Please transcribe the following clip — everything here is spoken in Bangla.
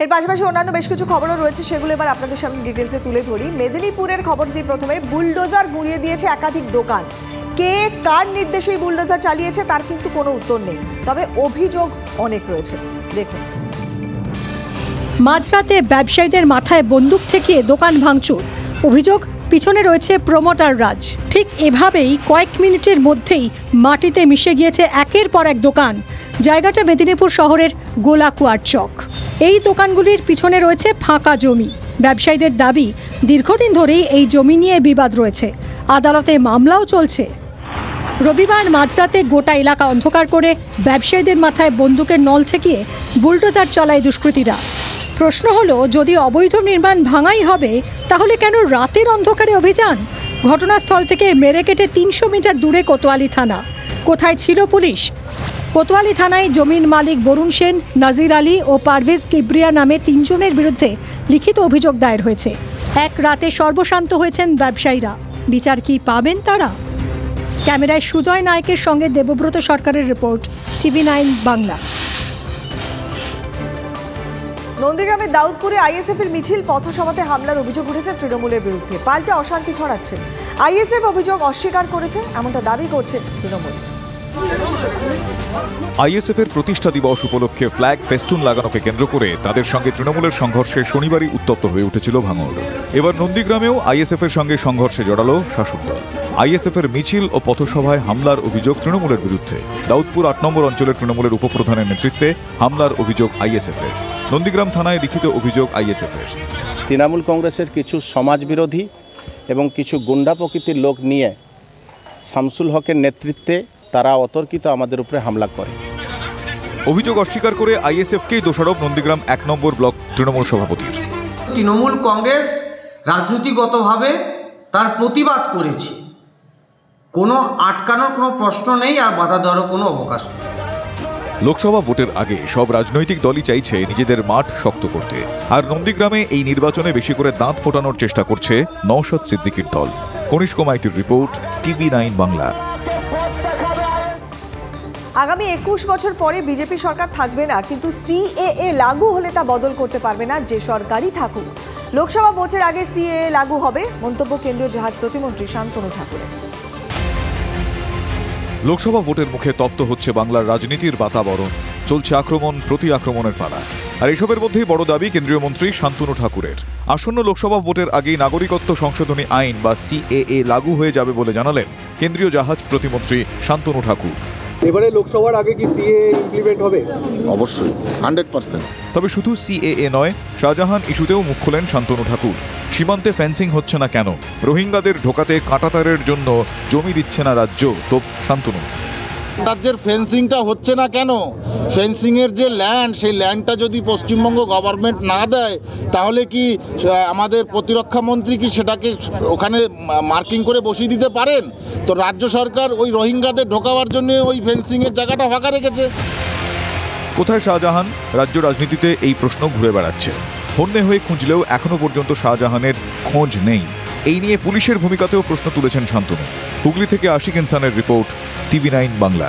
এর পাশাপাশি অন্যান্য বেশ কিছু খবরও রয়েছে, সেগুলো এবার আপনাদের সামনে ডিটেলসে তুলে ধরি। মেদিনীপুরের খবর দিয়ে প্রথমে, বুলডোজার গুঁড়িয়ে দিয়েছে একাধিক দোকান। কে কার নির্দেশে বুলডোজার চালিয়েছে তার কিন্তু কোনো উত্তর নেই, তবে অভিযোগ অনেক রয়েছে। দেখুন, মাঝরাতে ব্যবসায়ীদের মাথায় বন্দুক ঠেকিয়ে দোকান ভাঙচুর, অভিযোগ পিছনে রয়েছে প্রমোটার রাজ। ঠিক এভাবেই কয়েক মিনিটের মধ্যেই মাটিতে মিশে গিয়েছে একের পর এক দোকান। জায়গাটা মেদিনীপুর শহরের গোলাকুয়ার চক। এই দোকানগুলির পিছনে রয়েছে ফাঁকা জমি। ব্যবসায়ীদের দাবি, দীর্ঘদিন ধরেই এই জমি নিয়ে বিবাদ রয়েছে, আদালতে মামলাও চলছে। রবিবার মাঝরাতে গোটা এলাকা অন্ধকার করে ব্যবসায়ীদের মাথায় বন্দুকের নল ঠেকিয়ে বুলডোজার চালায় দুষ্কৃতীরা। প্রশ্ন হলো, যদি অবৈধ নির্মাণ ভাঙাই হবে তাহলে কেন রাতের অন্ধকারে অভিযান? ঘটনাস্থল থেকে মেরে কেটে 300 মিটার দূরে কোতোয়ালি থানা। কোথায় ছিল পুলিশ? কোতোয়ালি থানায় জমির মালিক বরুণ সেন, নাজির আলী ও পারভেজ কিবরিয়া নামে 3 জনের বিরুদ্ধে লিখিত অভিযোগ দায়ের হয়েছে। এক রাতে সর্বশান্ত হয়েছেন ব্যবসায়ীরা। বিচার কি পাবেন তারা? ক্যামেরায় সুজয় নায়কের সঙ্গে দেবব্রত সরকারের রিপোর্ট, TV9 বাংলা। নন্দীগ্রামের দাউদপুরে আইএসএফ এর মিছিল পথসভাতে হামলার অভিযোগ উঠেছে তৃণমূলের বিরুদ্ধে। পাল্টা অশান্তি ছড়াচ্ছে। আইএসএফ অভিযোগ অস্বীকার করেছে, এমনটা দাবি করছে তৃণমূল। আইএসএফ এর প্রতিষ্ঠা দিবস উপলক্ষে ফ্ল্যাগ ফেস্টুন লাগানোকে কেন্দ্র করে তাদের সঙ্গে তৃণমূলের সংঘর্ষে শনিবারই উত্তপ্ত হয়ে উঠেছিল ভাঙড়। এবার নন্দীগ্রামেও আইএসএফ এর সঙ্গে সংঘর্ষে জড়ালো শাসক দল। আইএসএফ এর মিছিল ও পথসভায় হামলার অভিযোগ তৃণমূলের বিরুদ্ধে। দাউদপুর 8 নম্বর অঞ্চলের তৃণমূলের উপপ্রধানের নেতৃত্বে হামলার অভিযোগ আইএসএফ এর। নন্দীগ্রাম থানায় লিখিত অভিযোগ আইএসএফ এর। তৃণমূল কংগ্রেসের কিছু সমাজবিরোধী এবং কিছু গুন্ডা প্রকৃতির লোক নিয়ে শামসুল হকের নেতৃত্বে তারা অতর্কিত আমাদের উপরে হামলা করে। অভিযোগ অস্বীকার করে আইএসএফকেই দোষারোপ নন্দীগ্রাম 1 নম্বর ব্লক তৃণমূল সভাপতির। তৃণমূল কংগ্রেস রাজনৈতিকগতভাবে তার প্রতিবাদ করেছে, কোনো আটকানোর কোনো প্রশ্ন নেই, আর বাধা দেওয়ারও কোনো অবকাশ নেই। লোকসভা ভোটের আগে সব রাজনৈতিক দলই চাইছে নিজেদের মাঠ শক্ত করতে, আর নন্দীগ্রামে এই নির্বাচনে বেশি করে দাঁত ফোটানোর চেষ্টা করছে নওশাদ সিদ্দিকীর দল। কনিষ্ক মাইতির রিপোর্ট, TV9 বাংলা। আগামী 21 বছর পরে বিজেপি সরকার থাকবে না, কিন্তু সিএএ লাগু হলে তা বদল করতে পারবে না যে সরকারই থাকুক। লোকসভা ভোটের আগে সিএএ লাগু হবে, মন্তব্য কেন্দ্রীয় জাহাজ প্রতিমন্ত্রী শান্তনু ঠাকুরের। লোকসভা ভোটের মুখে তপ্ত হচ্ছে বাংলার রাজনীতির বাতাবরণ। চলছে আক্রমণ প্রতি আক্রমণের পালা। আর এসবের মধ্যেই বড় দাবি কেন্দ্রীয় মন্ত্রী শান্তনু ঠাকুরের। আসন্ন লোকসভা ভোটের আগেই নাগরিকত্ব সংশোধনী আইন বা সিএএ লাগু হয়ে যাবে বলে জানালেন কেন্দ্রীয় জাহাজ প্রতিমন্ত্রী শান্তনু ঠাকুর। এবারে লোকসভার আগে কি সিএএ ইমপ্লিমেন্ট হবে? অবশ্যই, 100%। তবে শুধু সিএএ নয়, শাহজাহান ইস্যুতেও মুখ খোলেন শান্তনু ঠাকুর। সীমান্তে ফেন্সিং হচ্ছে না কেন? রোহিঙ্গাদের ঢোকাতে কাঁটাতারের জন্য জমি দিচ্ছে না রাজ্য, তো শান্তনু। রাজ্যের ফেন্সিংটা হচ্ছে না কেন? ফেন্সিংয়ের যে ল্যান্ড, সেই ল্যান্ডটা যদি পশ্চিমবঙ্গ গভর্নমেন্ট না দেয়, তাহলে কি আমাদের প্রতিরক্ষা মন্ত্রী কি সেটাকে ওখানে মার্কিং করে বসিয়ে দিতে পারেন? তো রাজ্য সরকার ওই রোহিঙ্গাদের ঢোকাবার জন্য ওই ফেন্সিংয়ের জায়গাটা ফাঁকা রেখেছে। কোথায় শাহজাহান? রাজ্য রাজনীতিতে এই প্রশ্ন ঘুরে বেড়াচ্ছে। হন্যে হয়ে খুঁজলেও এখনো পর্যন্ত শাহজাহানের খোঁজ নেই। এই নিয়ে পুলিশের ভূমিকাতেও প্রশ্ন তুলেছেন শান্তনু। হুগলি থেকে আশিক ইনসানের রিপোর্ট, TV9 বাংলা।